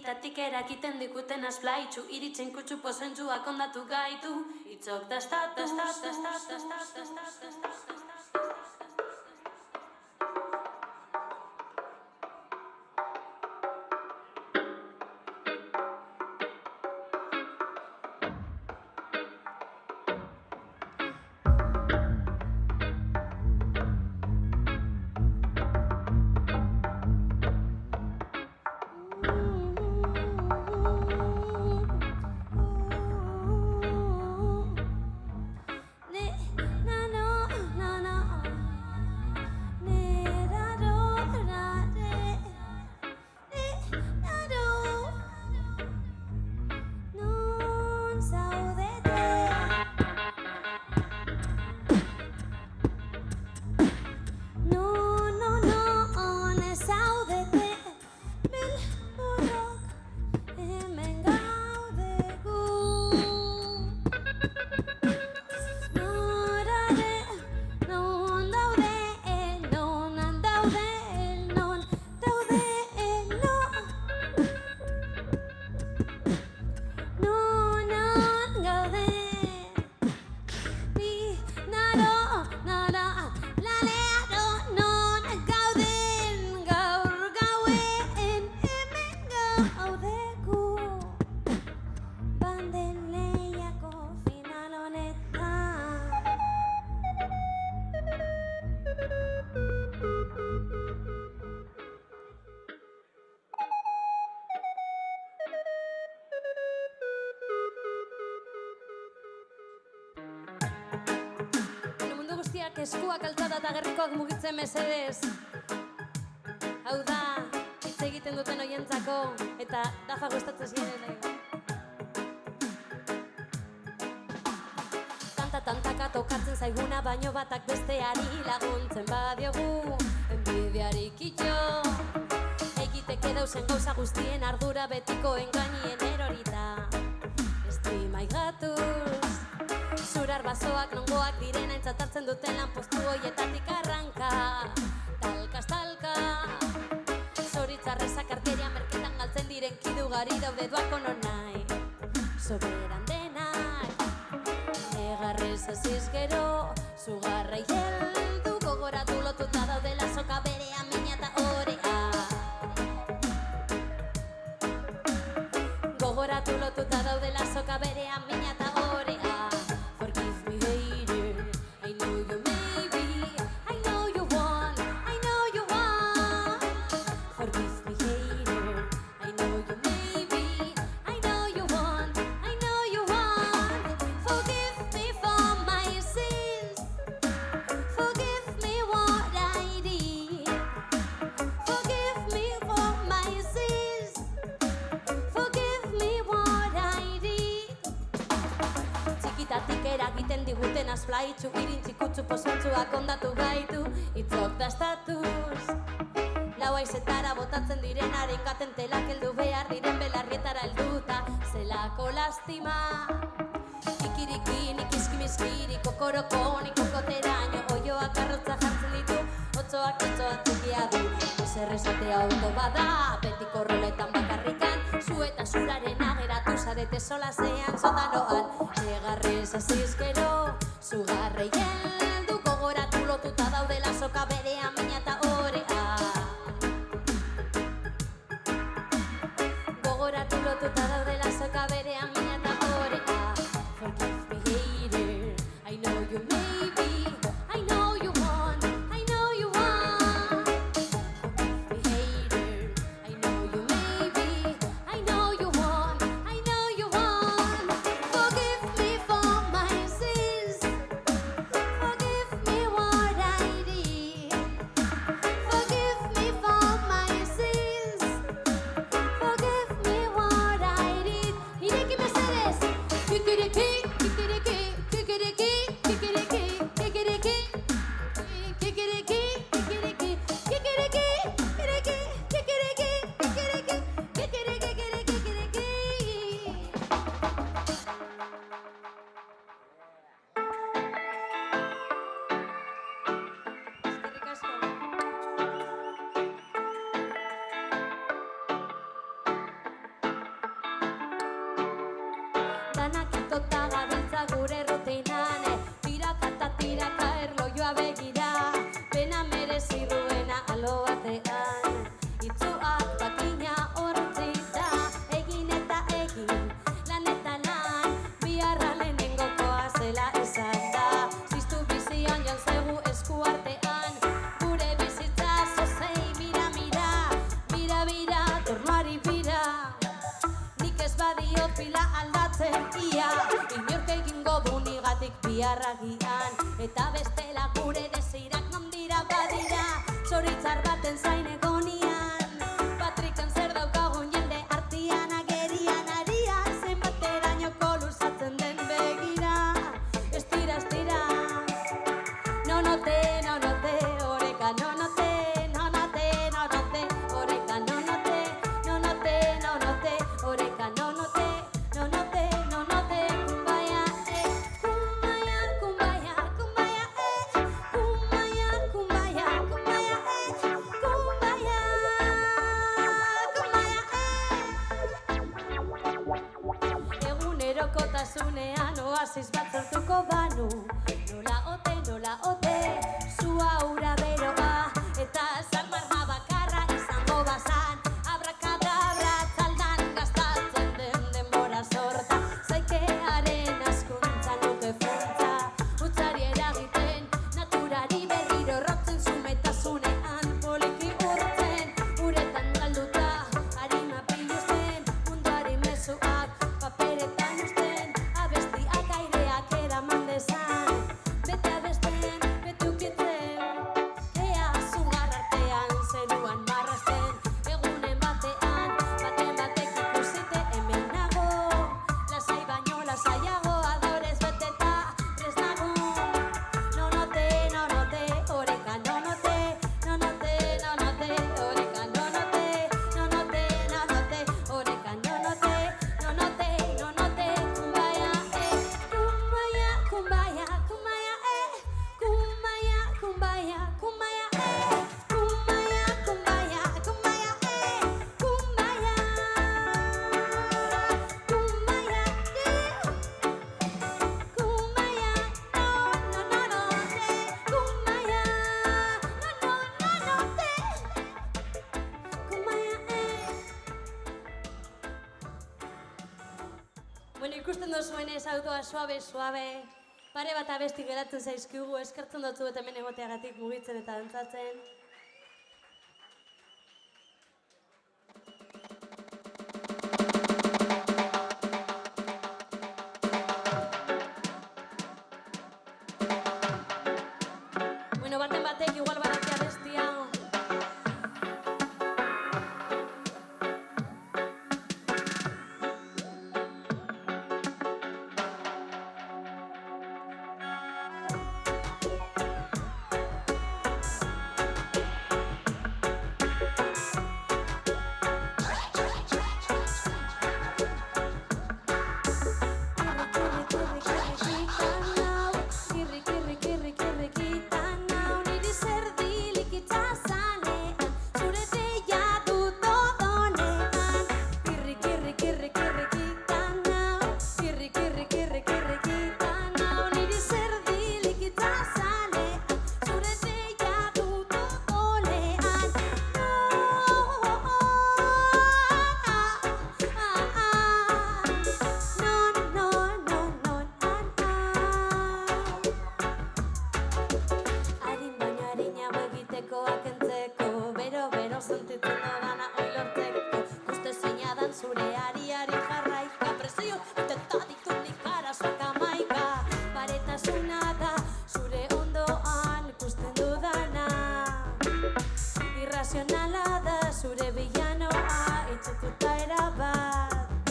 Txikitatik eragiten diguten azplaitxu, iritzen kutsu pozentzuak ondatu gaitu, itzok da status. Eskuak altzada eta gerrikoak mugitzen mesedez. Hau da, hitz egiten duten oientzako, eta dafa gustatzen ziren. Tantaka tokatzen zaiguna, baino batak besteari laguntzen badiogu, enbidiarik itxo. Egiteke dauzen gauza guztien ardura betiko engainien erorita. Estimaigatuz. Zurar basoak nongoak diren aintzatartzen duten lanpostu hoietatik arranka. Talka. Zoritzarrezak arteria merketan galtzen diren kidugari daude doako nonai. Soberan denak, negarrez aziz gero, zugarra heldu gogoratu lotuta daudela soka berea mina eta orea. Gogoratu lotuta daudela soka berea mina eta orea. Eragiten diguten azplaitxu, irintzi kutsu pozentzuak ondatu gaitu, itzok da status. Lau haizetara botatzen diren arengaten telak heldu behar diren belarrietara helduta, zelako lastima. Ikiriki, nikiskimiskiri, kokoroko, nikokoteraino, oioak arrotza jartzen ditu, otzoak txikia du. Zerrezatea ondo bada, betiko roletan bakarrikan, zu eta zuraren ageratu zarete solasean sotanoan. Negarrez aziz gero, zugarrei heldu gogoratu lotuta daudela soka berean mina eta orea. Gogoratu lotuta daudela soka berean mina eta orea. Forgive me hater, I know you maybe, I know you want, I know you want. Forgive me hater, I know you maybe, I know you want, I know you want. Forgive me for my sins, forgive me what I did. Forgive me for my sins, forgive me what I Danak itota gabiltza gure rutinan, tiraka eta tiraka erloioa begira, pena merezi duena alo batean. Itzuak bakina hortzita, egin eta egin, lan eta lan, biharra lehenengokoa zela esan da. Ziztu bizian joan zegu esku artean, gure bizitza zozei mira, mira, bira, bira, tornoari bira. Nik ez badio pila aldatzen ia, inork egingo du nigatik biharragian, eta bestela gure desirak non dira badira, zoritzar baten zain egonian. Patrikan zer daukagun jende artian agerian aria, zenbaterainoko luzatzen den begira. Estira, estira, no note, oreka, no note, oreka, no note, oreka, no note, kumbaya, kumbaya, kumbaya, kumbaya, kumbaya, kumbaya, kumbaya, kumbaya, kumbaya. Egunerokotasunean oasis bat sortuko banu, nola ote, zua ura beroa, eta zarmarma bakarra izango bazan, abrakadabra taldan gastatzen den denbora sorta, zaikearen askuntza nuke funtza, utzari eragiten, naturari berriro rotzen zumetasunean, poliki urtzen, uretan galduta, harima piluzten, munduari mezuak, paperetan usten, abestiak aireak eraman dezan, bete abesten, betukitzen, ea zugar artean zeruan marrazten, egunen batean, baten batek ikusite hemen nago, lasai baino lasaiago, adorez beteta prest nago. No note, oreka, no note, oreka, no note, oreka, no note, kumbaya, kumbaya, kumbaya, kumbaya, kumbaya, kumbaya, kumbaya, kumbaya, kumbaya, kumbaya, kumbaya, kumbaya, Bueno, ikusten dozuenez autoa suabe, pare bat abesti geratzen zaizkigu, eskertzen dutzu eta hemen egoteagatik mugitzen eta dantzatzen. Bueno, baten batek igual badaki abestia. Sentitzen dana oi lortzeko, uste zeinadan zure ari jarraika, presio eta ditut nik arazoak amaika, baretasuna da zure ondoan ikusten dudana, irrazionala da zure bilanoa itxututa erabat,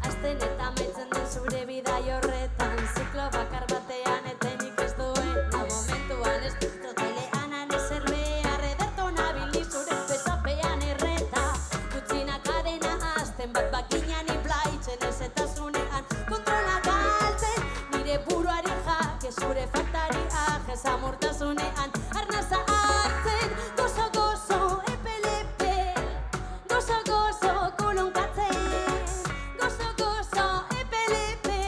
azten eta amaitzen den zure bidai horretan, ziklo bakar batean etenik ez duen, momentuan ez trotelean anezer behar ederto nabili zure bezapean erreta, gutxina kadena azten bat bakinan iblaitzen ez eta zunean kontrola galtzen, nire buruari jake zure faltari ajez amortasunean arnaza hartzen, gozo gozo epe-lepe, gozo gozo kolonkatzen, gozo gozo epe-lepe,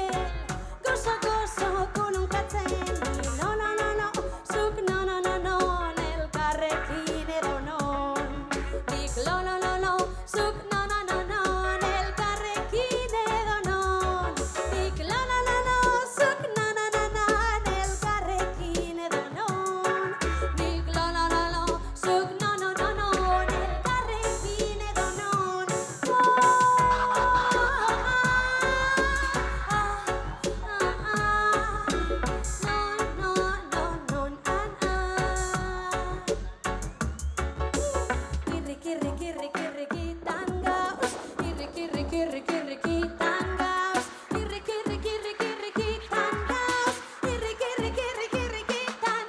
irriki-irrikitan gauz, irriki-irriki-irriki-irrikitan gauz, irriki-irriki-irriki-irrikitan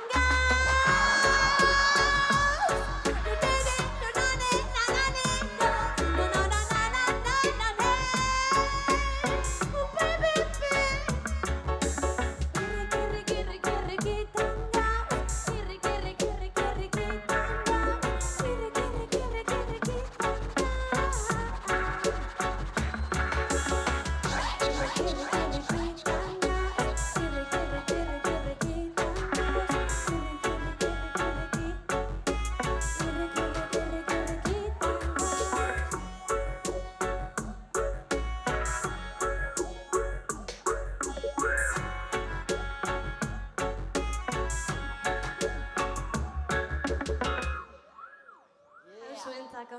zuentzako.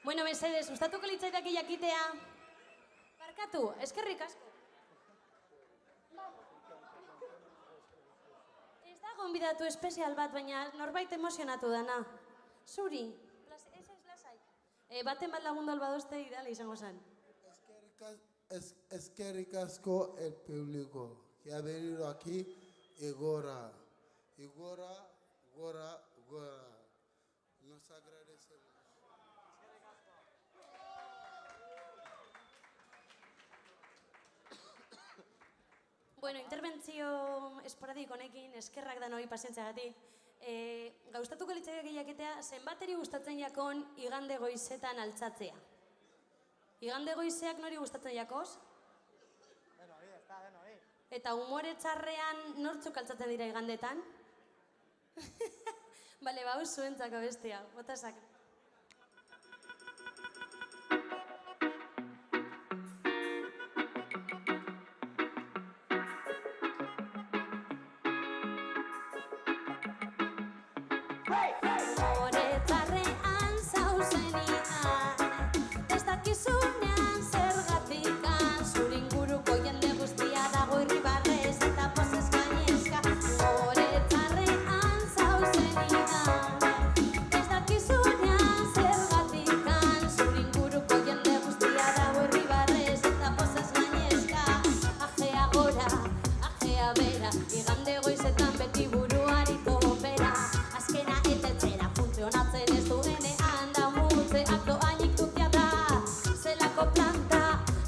Bueno, mesedez, gustatuko litzaidake jakitea. Barkatu, eskerrik asko. Ez da gonbidatu espezial bat, baina norbait emozionatu dana. Zuri, ez lasai. Baten bat lagundu albadozte ideale izango zen. Eskerrik asko el público que ha venido aquí y Gora. Nos agradecemos. Bueno, interbentzio esporadik honekin, eskerrak da noi pazientziagatik. Gauztatuko litzaidake jakitea, zenbateri gustatzen jakon igande goizetan altzatzea. Igande goizeak nori gustatzen jakoz? Eta umore txarrean nortzuk altzatzen dira igandetan? Bale, bau zuentzako bestia, botasak. Umore txarrean zauzenian, ez dakizunean zergatikan, zure inguruko jende guztia dago irribarrez eta pozez gainezka. Umore txarrean zauzenian, ez dakizunean zergatikan, zure inguruko jende guztia dago irribarrez eta pozez gainezka. Ajea gora, ajea bera, igande goizetan beti buruari topera. Azkena eta etxera funtzionatzen ez duenean da mutzeak doainik dutia da. Zelako planta,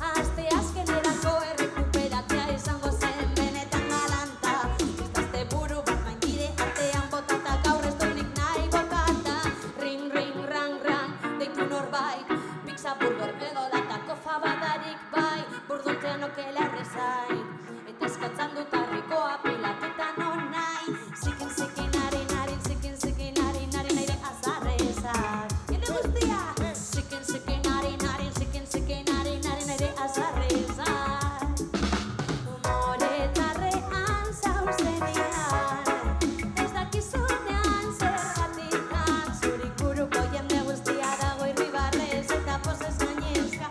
aste azkenerako errekuperatzea izango zen benetan galanta. Iztazte buru bat maingire artean botata, gaur ez duenik nahi bokata. Ring, ring, rang, rang, deitu norbait, pizza burger edo latako fabadarik bai, burduntean okela errezain. Eta eskatzan dut harrikoa pilaketan non nahi, zikin zikin harin harin, zikin zikin harin harin aire azarrezak. Jende guztia! Zikin zikin harin harin, zikin zikin harin harin aire azarrezak. Umore txarrean zauzenean, ez dakizunean zergatikan, zure inguruko jende guztia dago irribarrez eta pozez gainezka.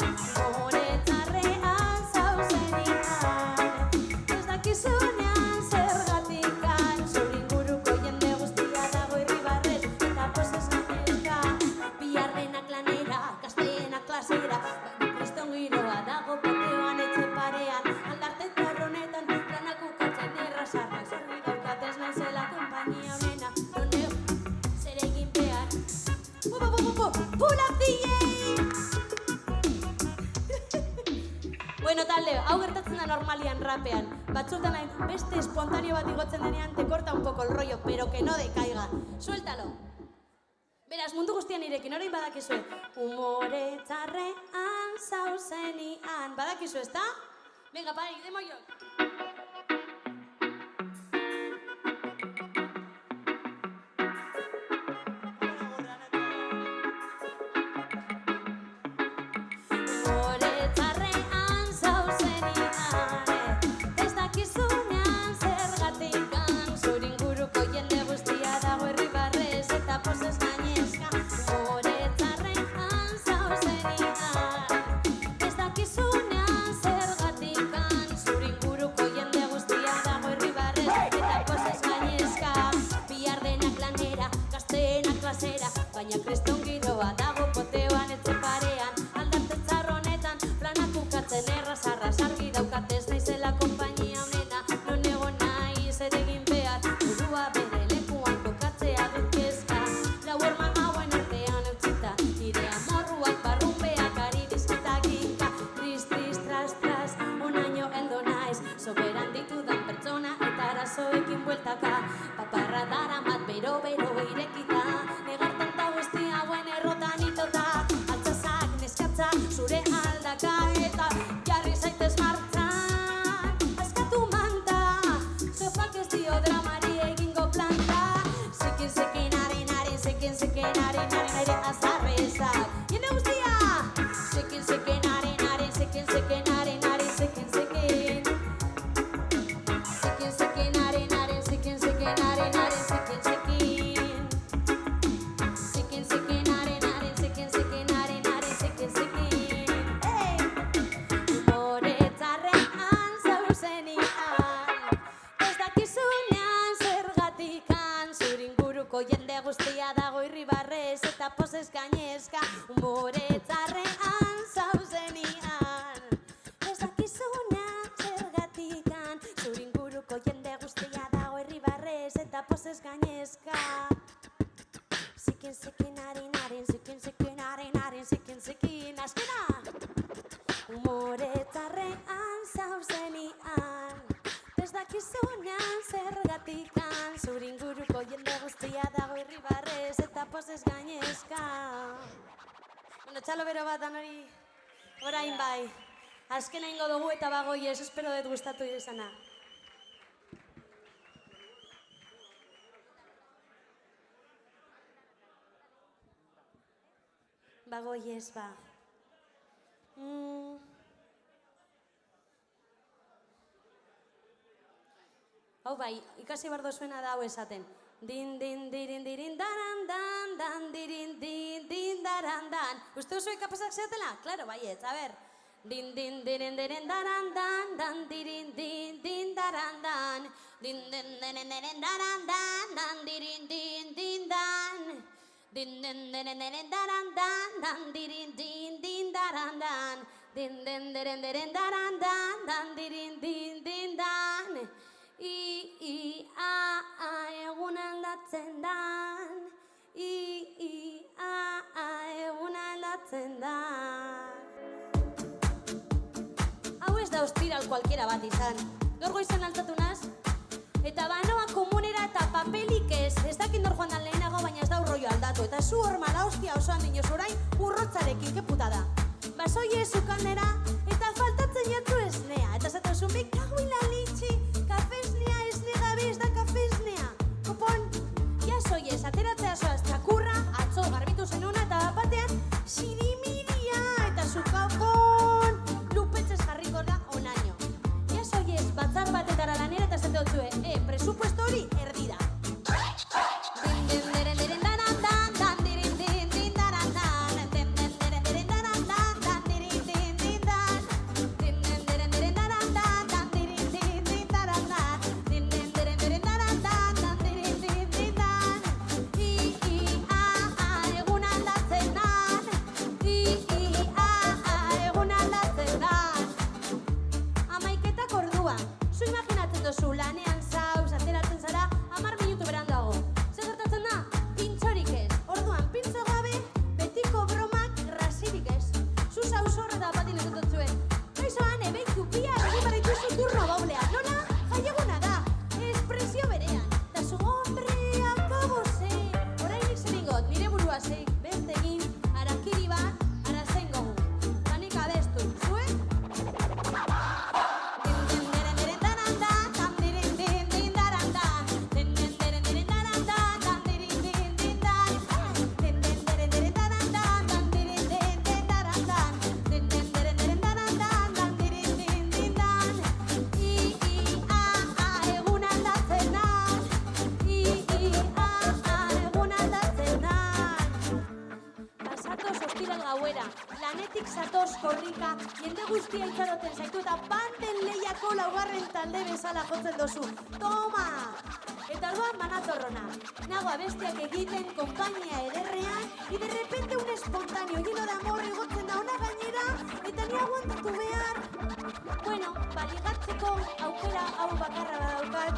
Umore txarrean zauzenean, ez dakizunean zergatikan, zure inguruko jende guztia dago irribarrez eta pozez gainezka. Biharrenak lanera, gazteenak klasera, baina kriston giroa dago pateoan etxe parean. Aldarte tarronetan, lanak ukatzen errazarra, zerbi daukatez naizela kompainia honena. Noneo, zer egin behar? Pull up DJ! Bueno, talde, hau gertatzen da normalian rapean. Batzutan beste espontaneo bat igotzen denean te corta un poco el rollo, pero que no decaiga. Suéltalo. Beraz, mundu guztian irekin, orain badakizue. Umore txarrean zauzenian. Badakizu, ezta? Venga, pai, demoiok. Umore txarrean zauzenian, ez dakizunean zergatikan, zure inguruko jende guztia dago irribarrez eta pozez gainezka. Umore txarrean zauzenian, ez dakizunean zergatikan, zure inguruko jende guztia dakizunean zergatikan zure inguruko jende guztia dago irribarrez eta pozez gainezka. Bueno, txalo bero bat hori orain bai. Azkena ingo dugu eta bagoi ez, espero dut gustatu izana. Bagoi ez ba. Hau bai, ikasi bardo zuena da hau esaten. Din, din, dirin, dirin, daran, dan, dan, dirin, din, din, daran, dan. Uste oso ikapasak zeatela? Claro, baietz, a ber. Din, din, dirin, dirin, daran, dan, dan, dirin, din, din, daran, dan. Din, din, dirin, dirin, daran, dan, dan, dirin, din, din, dan. Din, din, dirin, dirin, daran, dan, dan, dirin, din, din, daran, dan. Din, din, dirin, dirin, daran, dan, dan, dirin, din, din, dan. Egun aldatzen dan. Egun aldatzen dan. Hau ez da ostiral cualquiera bat izan. Gaur goizan altatu naz, eta banoa komunera eta papelik ez. Ez dakit nor joan dan lehenago, baina ez da urroio aldatu. Eta zu hor mala hostia osoan dinoz orain urrotzarekin, ke putada. Basoi ez ukanera, eta faltatzen jatzu esnea. Eta zatozun bik kaguila litxi, kafesnea esne gabe ez da kafesnea. Kopon, jasoi ez, ateratzea zoaz txakurra, atzo garbitu zenuna eta batean sirimiria. Eta zu kapon, lupetzez jarriko da onaino. Jasoi ez, batzar batetara lanera eta zate hotzue, presupuesto hori erdira. Lanetik zatoz korrika, jende guztia itxaroten zaitu eta banden lehiako laugarren talde bezala jotzen dozu. Toma! Eta orduan banatorrona. Nago abestiak egiten, kompainia ederrean, y de repente un espontáneo lleno de amor egotzen da ona gainera, eta ni aguantatu behar. Bueno, baligatzeko aukera hau bakarra badaukat,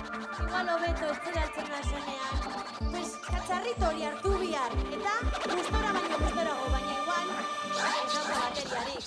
igual hobeto ez altzen nazenean. Pues, katxarrito hori hartu bihar, eta gustora baino gustorago, baina igual, izango bateriarik.